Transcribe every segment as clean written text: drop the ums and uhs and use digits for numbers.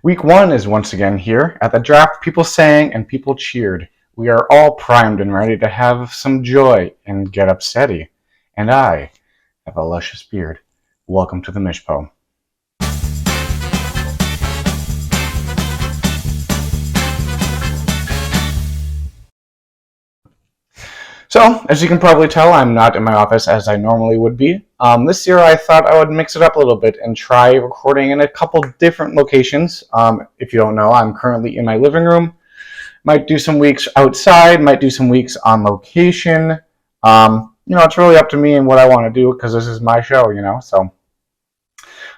Week 1 is once again here. At the draft, people sang and people cheered. We are all primed and ready to have some joy and get upsetty. And I have a luscious beard. Welcome to the Mish. So, as you can probably tell, I'm not in my office as I normally would be. This year I thought I would mix it up a little bit and try recording in a couple different locations. If you don't know, I'm currently in my living room. Might do some weeks outside, might do some weeks on location. It's really up to me and what I want to do because this is my show, So,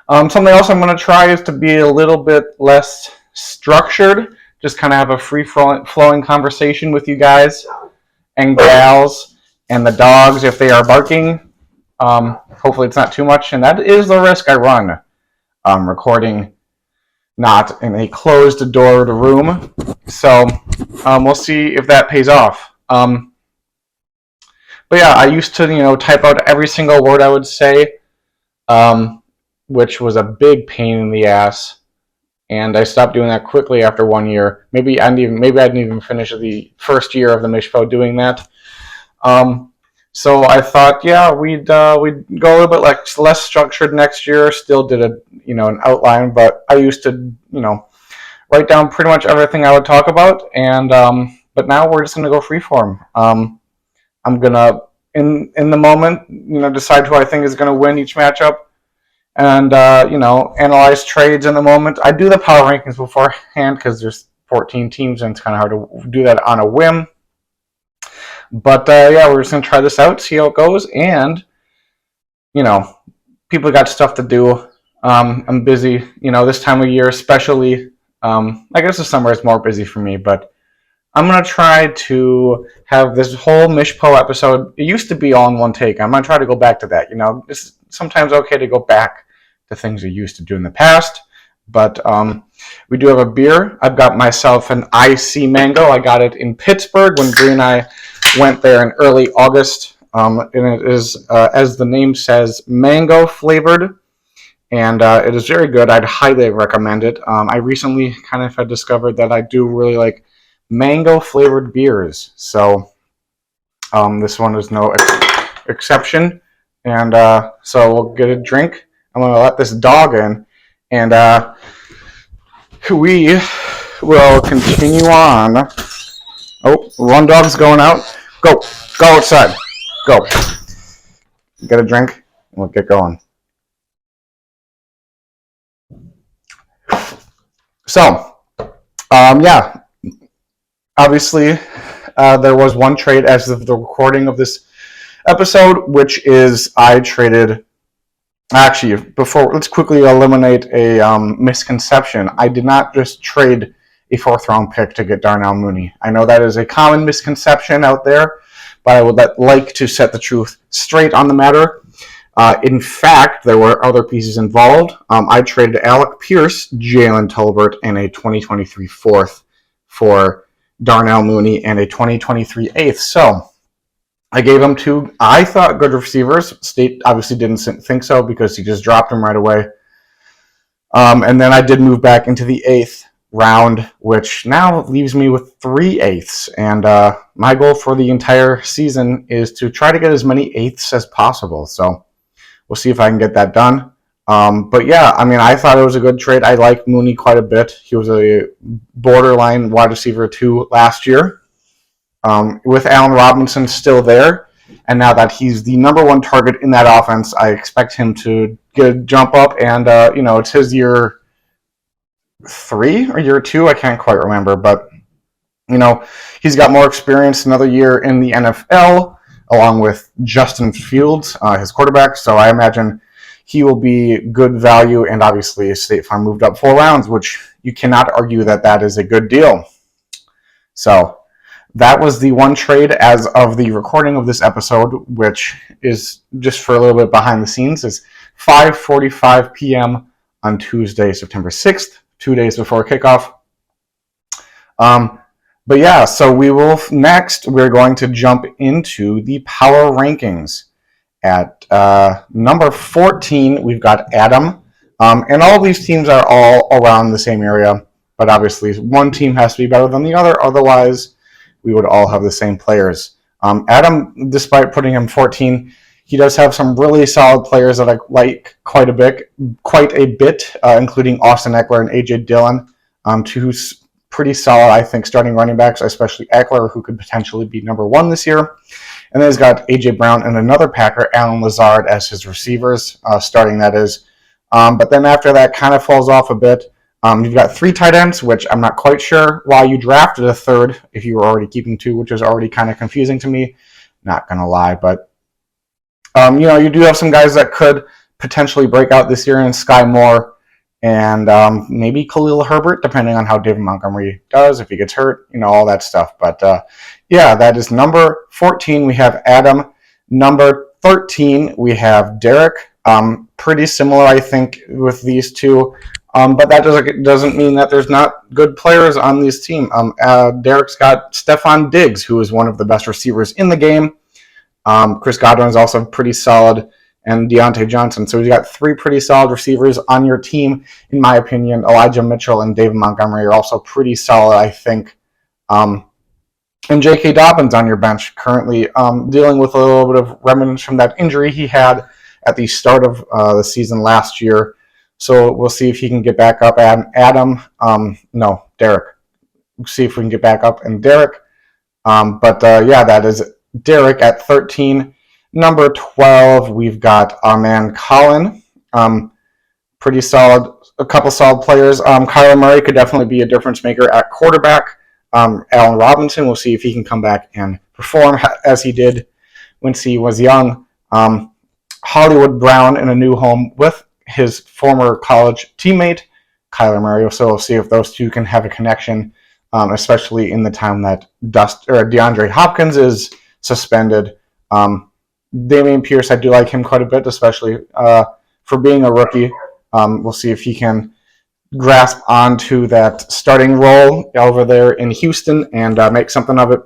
something else I'm going to try is to be a little bit less structured, just kind of have a free-flowing conversation with you guys and gals and the dogs if they are barking. Hopefully it's not too much, and that is the risk I run recording not in a closed-doored room. So we'll see if that pays off. But yeah, I used to type out every single word I would say, which was a big pain in the ass. And I stopped doing that quickly after 1 year. Maybe I didn't even finish the first year of the Mishpo doing that. So I thought, yeah, we'd go a little bit less structured next year. Still did an outline, but I used to write down pretty much everything I would talk about. And but now we're just gonna go freeform. I'm gonna in the moment decide who I think is gonna win each matchup. And analyze trades in the moment. I do the power rankings beforehand because there's 14 teams and it's kind of hard to do that on a whim. But yeah, we're just gonna try this out, see how it goes, and people got stuff to do. I'm busy, this time of year, especially. I guess the summer is more busy for me, but I'm gonna try to have this whole Mishpo episode. It used to be all in one take. I'm gonna try to go back to that. It's sometimes okay to go back to things you used to do in the past. But we do have a beer. I've got myself an IC Mango. I got it in Pittsburgh when Bree and I went there in early August. And it is, as the name says, mango flavored. And it is very good. I'd highly recommend it. I recently kind of had discovered that I do really like mango flavored beers. So this one is no exception. And so we'll get a drink. I'm going to let this dog in. And we will continue on. Oh, one dog's going out. Go outside. Go. Get a drink, and we'll get going. So, yeah. Obviously, there was one trade as of the recording of this episode, which is I traded. Actually, let's quickly eliminate a misconception. I did not just trade a 4th-round pick to get Darnell Mooney. I know that is a common misconception out there, but I would like to set the truth straight on the matter. In fact, there were other pieces involved. I traded Alec Pierce, Jalen Tolbert, and a 2023 4th for Darnell Mooney and a 2023 8th. So I gave him 2, I thought, good receivers. State obviously didn't think so because he just dropped him right away. And then I did move back into the 8th round, which now leaves me with 3 8ths. And my goal for the entire season is to try to get as many 8ths as possible. So we'll see if I can get that done. But yeah, I thought it was a good trade. I like Mooney quite a bit. He was a borderline wide receiver 2 last year. With Allen Robinson still there, and now that he's the number 1 target in that offense, I expect him to jump up, and it's his year 3 or year 2, I can't quite remember, but he's got more experience, another year in the NFL, along with Justin Fields, his quarterback, so I imagine he will be good value, and obviously State Farm moved up 4 rounds, which you cannot argue that is a good deal. So that was the one trade as of the recording of this episode, which is, just for a little bit behind the scenes, is 5:45 p.m. on Tuesday, September 6th, 2 days before kickoff. But yeah, so we're going to jump into the power rankings. At number 14, we've got Adam. And all of these teams are all around the same area, but obviously one team has to be better than the other. Otherwise, we would all have the same players. Adam, despite putting him 14, he does have some really solid players that I like quite a bit, including Austin Eckler and A.J. Dillon, two pretty solid, I think, starting running backs, especially Eckler, who could potentially be number one this year. And then he's got A.J. Brown and another Packer, Alan Lazard, as his receivers, starting that is. But then after that, kind of falls off a bit. You've got 3 tight ends, which I'm not quite sure why you drafted a third if you were already keeping 2, which is already kind of confusing to me. Not going to lie, but you do have some guys that could potentially break out this year in Sky Moore and maybe Khalil Herbert, depending on how David Montgomery does, if he gets hurt, all that stuff. But yeah, that is number 14. We have Adam. Number 13, we have Derek. Pretty similar, I think, with these two. But that doesn't mean that there's not good players on this team. Derek's got Stephon Diggs, who is one of the best receivers in the game. Chris Godwin is also pretty solid, and Deontay Johnson. So we've got 3 pretty solid receivers on your team, in my opinion. Elijah Mitchell and David Montgomery are also pretty solid, I think. And J.K. Dobbins on your bench, currently dealing with a little bit of remnants from that injury he had at the start of the season last year. So we'll see if he can get back up. Derek. We'll see if we can get back up and Derek. Yeah, that is Derek at 13. Number 12, we've got our man Colin. Pretty solid, a couple solid players. Kyler Murray could definitely be a difference maker at quarterback. Allen Robinson, we'll see if he can come back and perform as he did when he was young. Hollywood Brown in a new home with his former college teammate, Kyler Murray. So we'll see if those two can have a connection, especially in the time that DeAndre Hopkins is suspended. Dameon Pierce, I do like him quite a bit, especially for being a rookie. We'll see if he can grasp onto that starting role over there in Houston and make something of it.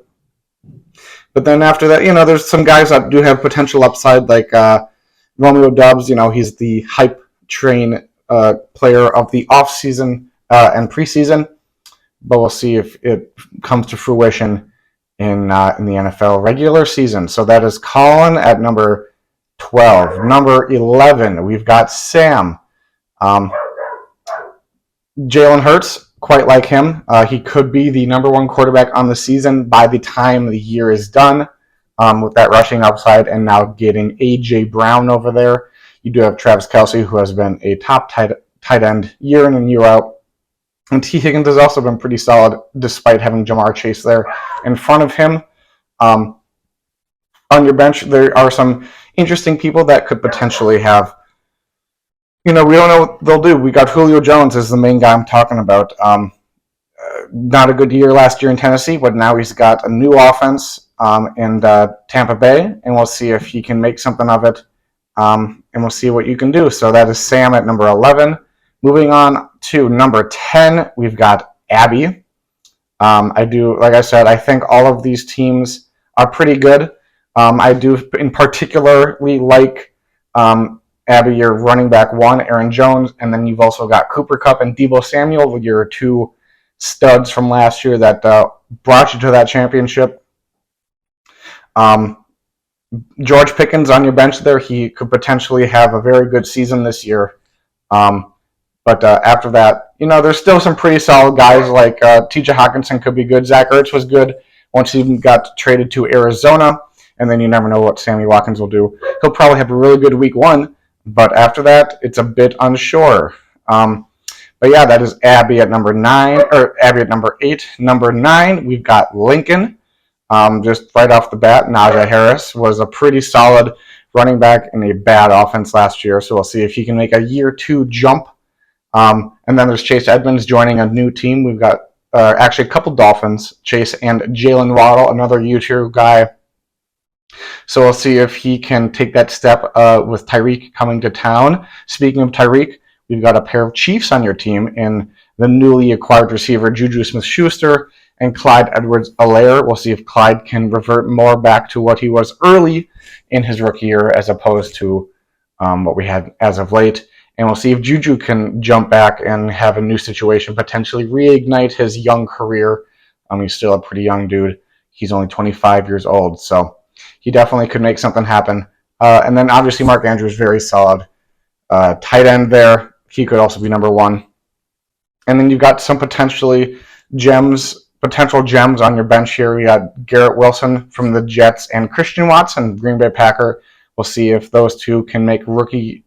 But then after that, there's some guys that do have potential upside, like Romeo Doubs. He's the hype train player of the offseason and preseason. But we'll see if it comes to fruition in the NFL regular season. So that is Colin at number 12. Number 11, we've got Sam. Jalen Hurts, quite like him. He could be the number 1 quarterback on the season by the time the year is done, with that rushing upside, and now getting A.J. Brown over there. You do have Travis Kelce, who has been a top tight end year in and year out. And T. Higgins has also been pretty solid, despite having Jamar Chase there in front of him. On your bench, there are some interesting people that could potentially have, we don't know what they'll do. We got Julio Jones as the main guy I'm talking about. Not a good year last year in Tennessee, but now he's got a new offense in Tampa Bay, and we'll see if he can make something of it, and we'll see what you can do. So that is Sam at number 11. Moving on to number 10, we've got Abby. Like I said, I think all of these teams are pretty good. I do in particularly like Abby, your running back 1, Aaron Jones, and then you've also got Cooper Kupp and Deebo Samuel, your 2 studs from last year that brought you to that championship. George Pickens on your bench there, he could potentially have a very good season this year. But after that, there's still some pretty solid guys like T.J. Hawkinson could be good. Zach Ertz was good once he got traded to Arizona, and then you never know what Sammy Watkins will do. He'll probably have a really good week 1, but after that, it's a bit unsure. But yeah, that is Abby at number 9, or Abby at number 8. Number 9, we've got Lincoln. Just right off the bat, Najee Harris was a pretty solid running back in a bad offense last year, so we'll see if he can make a year 2 jump. And then there's Chase Edmonds joining a new team. We've got actually a couple Dolphins, Chase and Jalen Waddle, another U2 guy. So we'll see if he can take that step with Tyreek coming to town. Speaking of Tyreek, we've got a pair of Chiefs on your team in the newly acquired receiver Juju Smith-Schuster and Clyde Edwards-Helaire. We'll see if Clyde can revert more back to what he was early in his rookie year as opposed to what we had as of late. And we'll see if Juju can jump back and have a new situation, potentially reignite his young career. He's still a pretty young dude. He's only 25 years old, so he definitely could make something happen. And then obviously Mark Andrews, very solid tight end there. He could also be number one. And then you've got some potential gems on your bench here. We got Garrett Wilson from the Jets and Christian Watson, Green Bay Packer. We'll see if those two can make impactful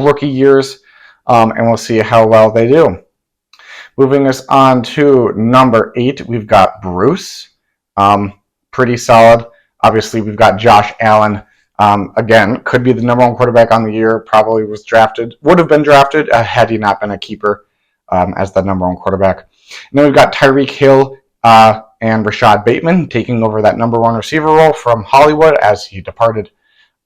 rookie years, and we'll see how well they do. Moving us on to number 8, we've got Bruce. Pretty solid. Obviously, we've got Josh Allen. Again, could be the number 1 quarterback on the year. Probably would have been drafted had he not been a keeper as the number 1 quarterback. And then we've got Tyreek Hill and Rashad Bateman taking over that number 1 receiver role from Hollywood as he departed.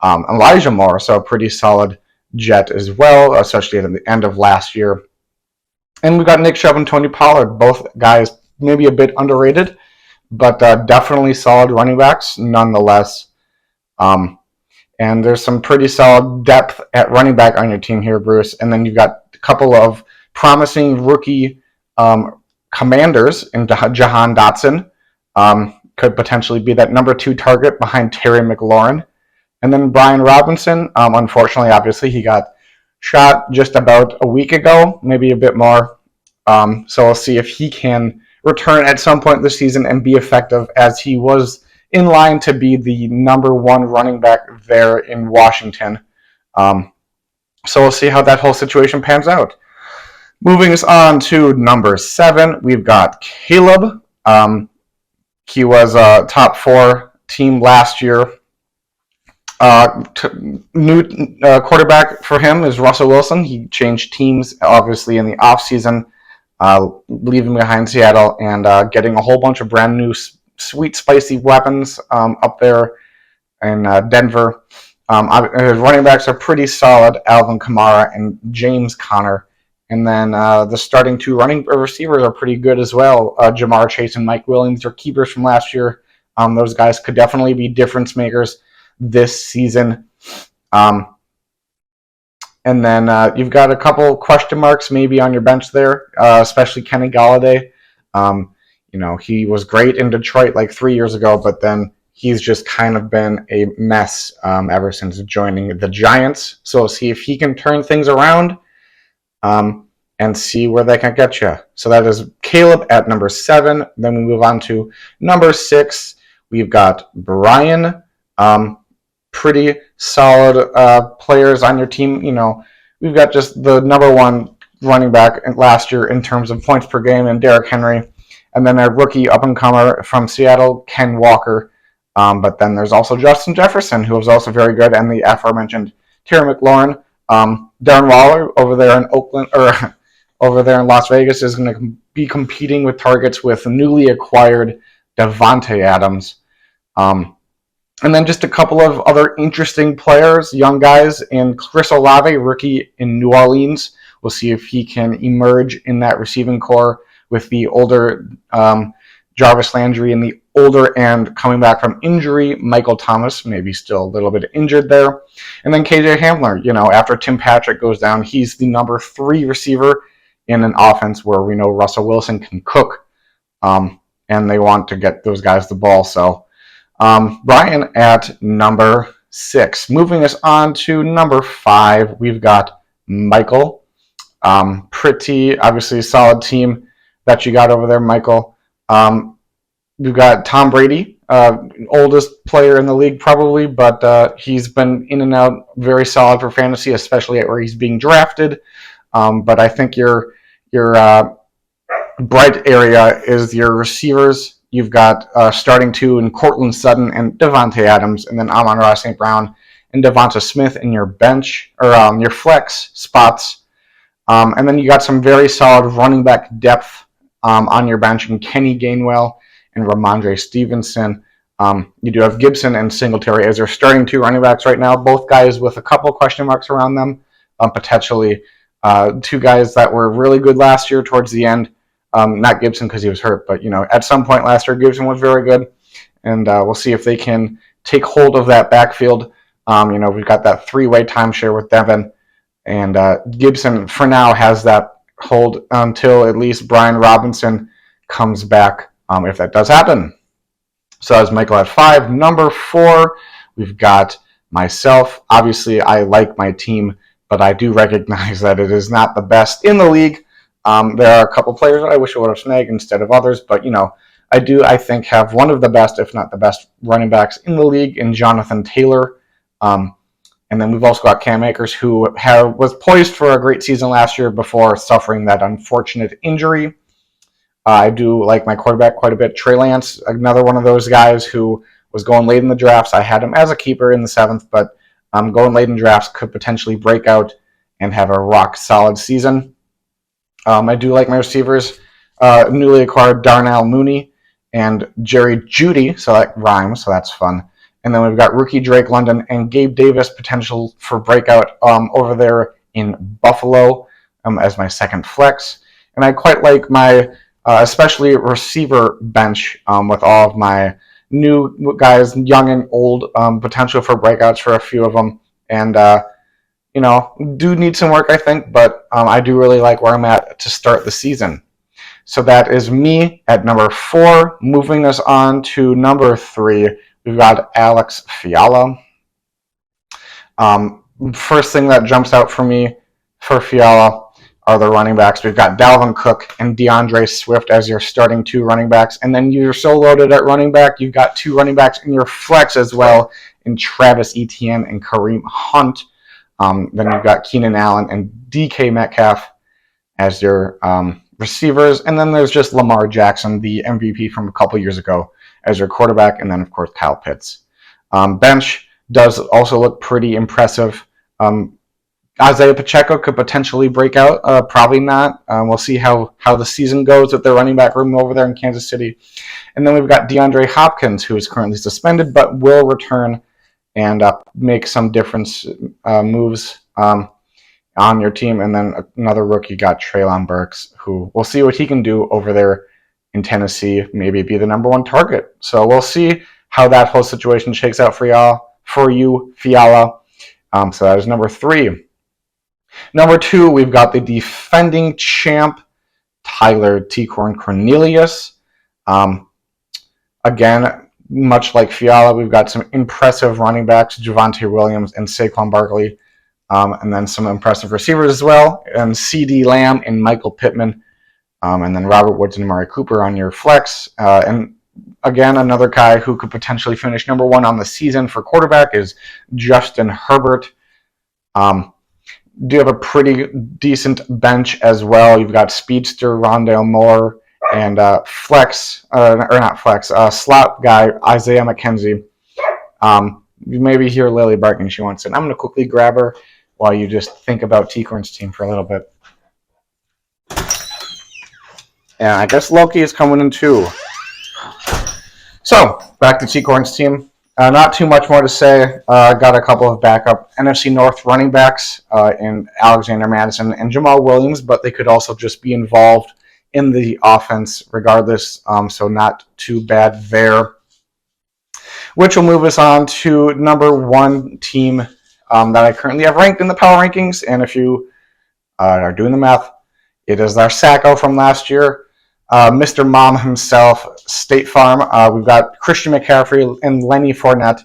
Elijah Moore, so a pretty solid Jet as well, especially at the end of last year. And we've got Nick Chubb and Tony Pollard, both guys maybe a bit underrated, but definitely solid running backs nonetheless. And there's some pretty solid depth at running back on your team here, Bruce. And then you've got a couple of promising rookie commanders in Jahan Dotson. Could potentially be that number 2 target behind Terry McLaurin. And then Brian Robinson, unfortunately, obviously, he got shot just about a week ago, maybe a bit more. So we'll see if he can return at some point this season and be effective, as he was in line to be the number 1 running back there in Washington. So we'll see how that whole situation pans out. Moving us on to number 7, we've got Caleb. He was a top 4 team last year. New quarterback for him is Russell Wilson. He changed teams, obviously, in the offseason, leaving behind Seattle and getting a whole bunch of brand new sweet, spicy weapons up there in Denver. His running backs are pretty solid, Alvin Kamara and James Conner. And then the starting 2 receivers are pretty good as well. Jamar Chase and Mike Williams are keepers from last year. Those guys could definitely be difference makers this season. And then you've got a couple question marks maybe on your bench there, especially Kenny Golladay. He was great in Detroit like 3 years ago, but then he's just kind of been a mess ever since joining the Giants. So we'll see if he can turn things around and see where they can get you. So that is Caleb at number 7. Then we move on to number 6. We've got Brian. Pretty solid players on your team. We've got just the number 1 running back last year in terms of points per game and Derrick Henry. And then a rookie up-and-comer from Seattle, Ken Walker. But then there's also Justin Jefferson, who was also very good, and the aforementioned Terry McLaurin. Darren Waller over there in Oakland, or over there in Las Vegas, is going to be competing with targets with newly acquired Devontae Adams. And then just a couple of other interesting players, young guys, and Chris Olave, rookie in New Orleans. We'll see if he can emerge in that receiving core with the older Jarvis Landry and the older and coming back from injury Michael Thomas, maybe still a little bit injured there. And then KJ Hamler, after Tim Patrick goes down, he's the number 3 receiver in an offense where we know Russell Wilson can cook, and they want to get those guys the ball. So Brian at number 6. Moving us on to number 5, we've got Michael. Pretty, obviously, solid team that you got over there, Michael. We've got Tom Brady, oldest player in the league probably, but he's been in and out, very solid for fantasy, especially at where he's being drafted. But I think your bright area is your receivers. You've got starting 2 in Cortland Sutton and Devontae Adams, and then Amon-Ra St. Brown and Devonta Smith in your bench, or your flex spots. And then you got some very solid running back depth on your bench, and Kenny Gainwell and Ramondre Stevenson. You do have Gibson and Singletary as your starting 2 running backs right now, both guys with a couple question marks around them, potentially 2 guys that were really good last year towards the end. Not Gibson because he was hurt, but at some point last year, Gibson was very good, and we'll see if they can take hold of that backfield. We've got that 3-way timeshare with Devin, And Gibson, for now, has that hold until at least Brian Robinson comes back, if that does happen. So that was Michael at 5. Number 4, we've got myself. Obviously, I like my team, but I do recognize that it is not the best in the league. There are a couple players that I wish I would have snagged instead of others, but I think, have one of the best, if not the best, running backs in the league in Jonathan Taylor. And then we've also got Cam Akers, who was poised for a great season last year before suffering that unfortunate injury. I do like my quarterback quite a bit. Trey Lance, another one of those guys who was going late in the drafts. I had him as a keeper in the 7th, but going late in drafts could potentially break out and have a rock-solid season. I do like my receivers. Newly acquired Darnell Mooney and Jerry Jeudy, so that rhymes, so that's fun. And then we've got rookie Drake London and Gabe Davis, potential for breakout over there in Buffalo as my second flex. And I quite like my especially receiver bench with all of my new guys, young and old, potential for breakouts for a few of them. And, do need some work, I think, but I do really like where I'm at to start the season. So that is me at number 4. Moving us on to number 3, we've got Alex Fiala. First thing that jumps out for me for Fiala are the running backs. We've got Dalvin Cook and DeAndre Swift as your starting 2 running backs. And then you're so loaded at running back, you've got 2 running backs in your flex as well, in Travis Etienne and Kareem Hunt. Then you've got Keenan Allen and DK Metcalf as your receivers. And then there's just Lamar Jackson, the MVP from a couple years ago, as your quarterback. And then, of course, Kyle Pitts. Bench does also look pretty impressive. Isaiah Pacheco could potentially break out. Probably not. We'll see how the season goes with their running back room over there in Kansas City. And then we've got DeAndre Hopkins, who is currently suspended but will return and make some difference moves on your team. And then another rookie got Treylon Burks, who we'll see what he can do over there in Tennessee, maybe be the number 1 target. So we'll see how that whole situation shakes out for you, Fiala. So that is number 3. Number 2, we've got the defending champ, Tyler T-Corn Cornelius. Again, much like Fiala, we've got some impressive running backs, Javonte Williams and Saquon Barkley, and then some impressive receivers as well, and CeeDee Lamb and Michael Pittman, and then Robert Woods and Amari Cooper on your flex. And again, another guy who could potentially finish number 1 on the season for quarterback is Justin Herbert. Do have a pretty decent bench as well. You've got speedster Rondale Moore and slot guy Isaiah McKenzie. You maybe hear Lily barking. She wants it. I'm going to quickly grab her while you just think about T-Corn's team for a little bit. And I guess Loki is coming in too. So, back to T-Corn's team. Not too much more to say. Got a couple of backup NFC North running backs in Alexander Madison and Jamal Williams, but they could also just be involved in the offense regardless, so not too bad there. Which will move us on to number 1 team that I currently have ranked in the power rankings, and if you are doing the math, it is our Sacco from last year. Mr. Mom himself, State Farm. We've got Christian McCaffrey and Lenny Fournette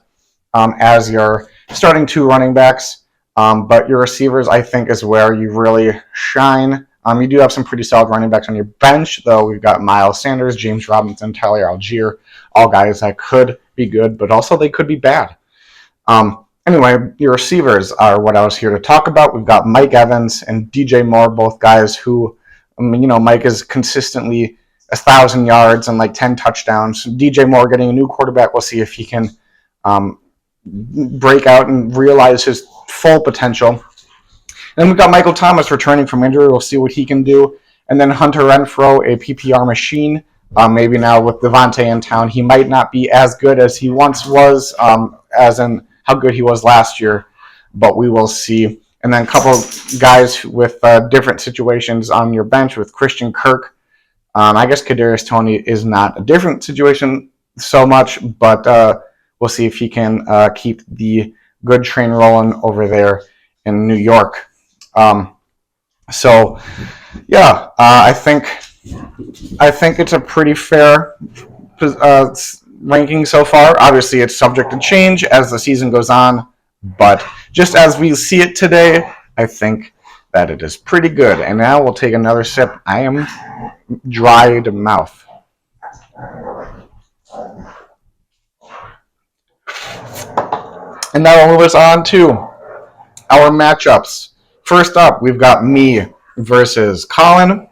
as your starting 2 running backs. But your receivers, I think, is where you really shine. You do have some pretty solid running backs on your bench, though. We've got Miles Sanders, James Robinson, Tyler Algier, all guys that could be good, but also they could be bad. Anyway, your receivers are what I was here to talk about. We've got Mike Evans and DJ Moore, both guys who, Mike is consistently 1,000 yards and like 10 touchdowns. DJ Moore getting a new quarterback. We'll see if he can break out and realize his full potential. Then we've got Michael Thomas returning from injury. We'll see what he can do. And then Hunter Renfrow, a PPR machine. Maybe now with Devontae in town, he might not be as good as he once was, as in how good he was last year. But we will see. And then a couple of guys with different situations on your bench with Christian Kirk. I guess Kadarius Toney is not a different situation so much, but we'll see if he can keep the good train rolling over there in New York. So yeah, I think it's a pretty fair ranking so far. Obviously, it's subject to change as the season goes on, but just as we see it today, I think that it is pretty good. And now we'll take another sip. I am dry to mouth. And that will move us on to our matchups. First up, we've got me versus Colin.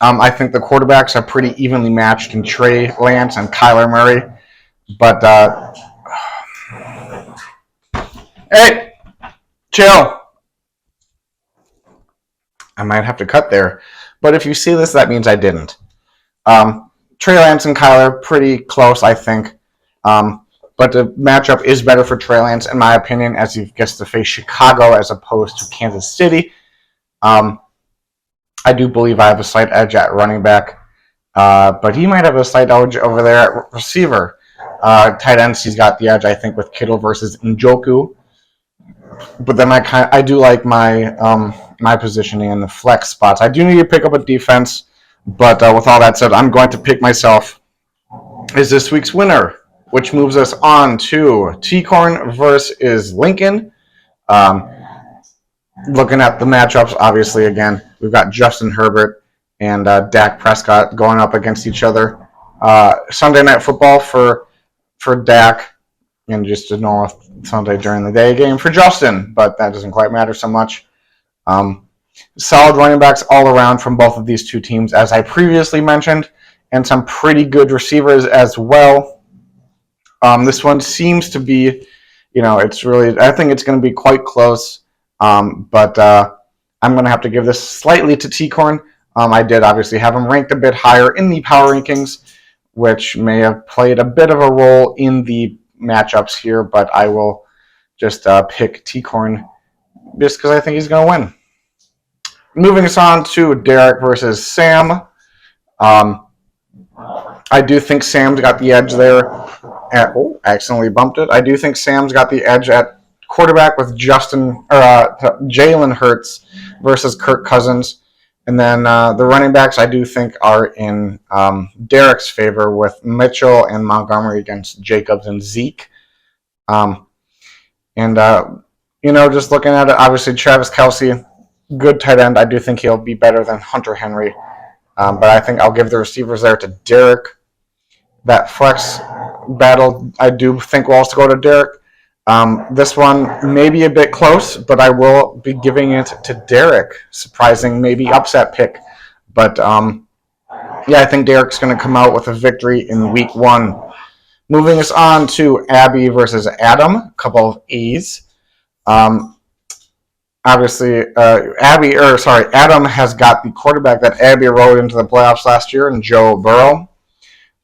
I think the quarterbacks are pretty evenly matched in Trey Lance and Kyler Murray. But, hey, chill. I might have to cut there. But if you see this, that means I didn't. Trey Lance and Kyler, pretty close, I think. But the matchup is better for Trey Lance, in my opinion, as he gets to face Chicago as opposed to Kansas City. I do believe I have a slight edge at running back, but he might have a slight edge over there at receiver. Tight ends, he's got the edge, I think, with Kittle versus Njoku. But then I do like my positioning in the flex spots. I do need to pick up a defense, but with all that said, I'm going to pick myself as this week's winner, which moves us on to T-Corn versus Lincoln. Looking at the matchups, obviously, again, we've got Justin Herbert and Dak Prescott going up against each other. Sunday Night Football for Dak, and just a normal Sunday during the day game for Justin, but that doesn't quite matter so much. Solid running backs all around from both of these two teams, as I previously mentioned, and some pretty good receivers as well. This one seems to be, I think it's going to be quite close. But I'm going to have to give this slightly to T-Corn. I did obviously have him ranked a bit higher in the power rankings, which may have played a bit of a role in the matchups here, but I will just pick T-Corn just because I think he's going to win. Moving us on to Derek versus Sam. I do think Sam's got the edge there. Accidentally bumped it. I do think Sam's got the edge at quarterback with Jalen Hurts versus Kirk Cousins. And then the running backs I do think are in Derek's favor with Mitchell and Montgomery against Jacobs and Zeke. Just looking at it, obviously Travis Kelce, good tight end. I do think he'll be better than Hunter Henry. But I think I'll give the receivers there to Derek. That flex battle, I do think will also go to Derek. This one may be a bit close, but I will be giving it to Derek. Surprising, maybe upset pick. But, I think Derek's going to come out with a victory in week 1. Moving us on to Abby versus Adam, a couple of E's. Obviously, Adam has got the quarterback that Abby rode into the playoffs last year in Joe Burrow.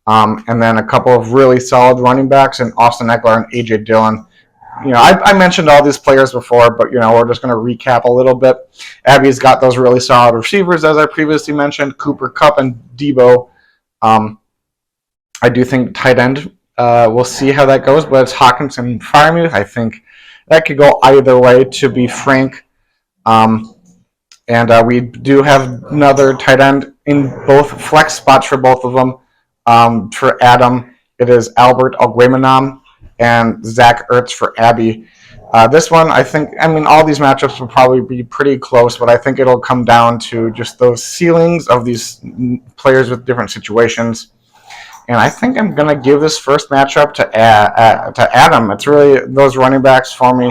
And then a couple of really solid running backs in Austin Eckler and A.J. Dillon. I mentioned all these players before, but, we're just going to recap a little bit. Abby's got those really solid receivers, as I previously mentioned, Cooper Kupp and Debo. I do think tight end, we'll see how that goes, but it's Hawkinson and Freiermuth. I think that could go either way, to be frank. We do have another tight end in both flex spots for both of them. For Adam, it is Albert Okwuegbunam and Zach Ertz for Abby. This one, all these matchups will probably be pretty close, but I think it'll come down to just those ceilings of these players with different situations. And I think I'm going to give this first matchup to Adam. It's really those running backs for me,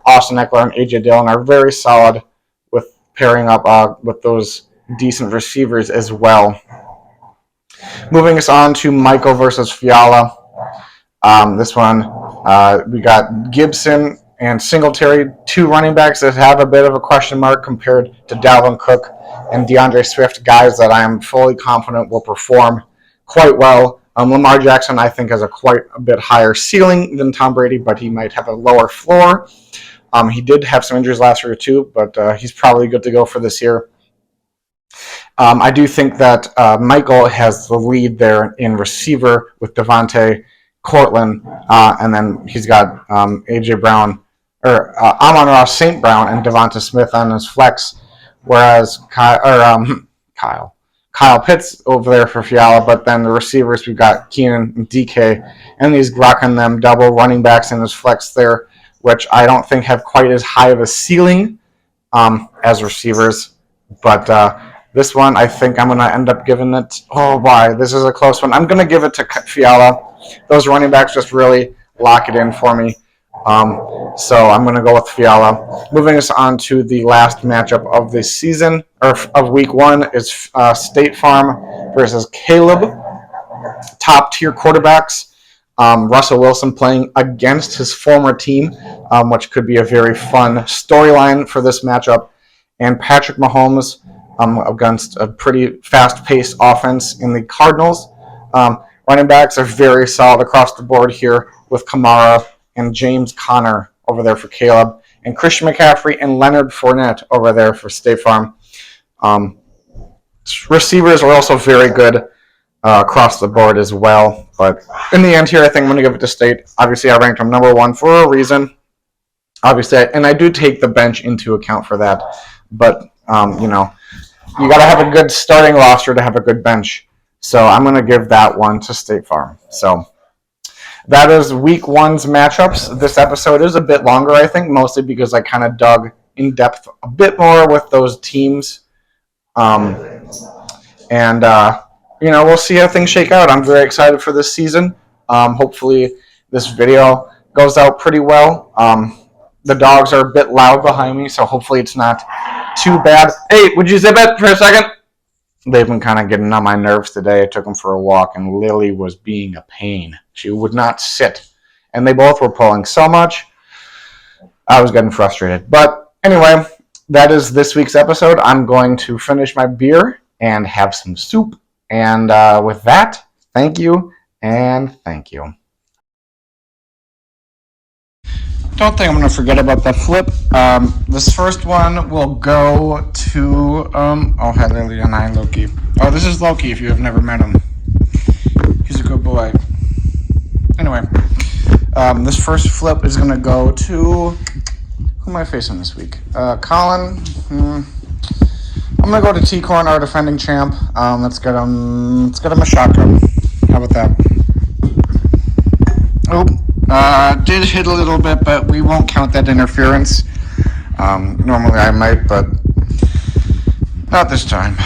Austin Eckler and A.J. Dillon, are very solid with pairing up with those decent receivers as well. Moving us on to Michael versus Fiala. This one, we got Gibson and Singletary, two running backs that have a bit of a question mark compared to Dalvin Cook and DeAndre Swift, guys that I am fully confident will perform quite well. Lamar Jackson, I think, has quite a bit higher ceiling than Tom Brady, but he might have a lower floor. He did have some injuries last year too, but he's probably good to go for this year. I do think that Michael has the lead there in receiver with Devontae, Cortland, and then he's got A.J. Brown, Amon-Ra St. Brown and Devonta Smith on his flex, whereas Kyle Pitts over there for Fiala. But then the receivers, we've got Keenan and DK, and he's rocking them double running backs in his flex there, which I don't think have quite as high of a ceiling as receivers. But this one, I think I'm going to end up giving it. Oh, why? This is a close one. I'm going to give it to Fiala. Those running backs just really lock it in for me. So I'm going to go with Fiala. Moving us on to the last matchup of the season, or of week 1, is State Farm versus Caleb. Top tier quarterbacks. Russell Wilson playing against his former team, which could be a very fun storyline for this matchup. And Patrick Mahomes against a pretty fast-paced offense in the Cardinals. Running backs are very solid across the board here with Kamara and James Conner over there for Caleb, and Christian McCaffrey and Leonard Fournette over there for State Farm. Receivers are also very good across the board as well. But in the end here, I think I'm going to give it to State. Obviously, I ranked them number 1 for a reason. Obviously, and I do take the bench into account for that. But, you got to have a good starting roster to have a good bench. So I'm going to give that one to State Farm. So that is week 1's matchups. This episode is a bit longer, I think, mostly because I kind of dug in depth a bit more with those teams. We'll see how things shake out. I'm very excited for this season. Hopefully this video goes out pretty well. The dogs are a bit loud behind me, so hopefully it's not too bad. Hey, would you zip it for a second? They've been kind of getting on my nerves today. I took them for a walk, and Lily was being a pain. She would not sit. And they both were pulling so much, I was getting frustrated. But anyway, that is this week's episode. I'm going to finish my beer and have some soup. And with that, thank you and thank you. Don't think I'm going to forget about that flip. This first one will go to, hi Lily and I, Loki. Oh, this is Loki if you have never met him. He's a good boy. Anyway, this first flip is going to go to, who am I facing this week? Colin. I'm going to go to T-Corn, our defending champ. Let's get him a shotgun. How about that? Did hit a little bit, but we won't count that interference. Normally I might, but not this time.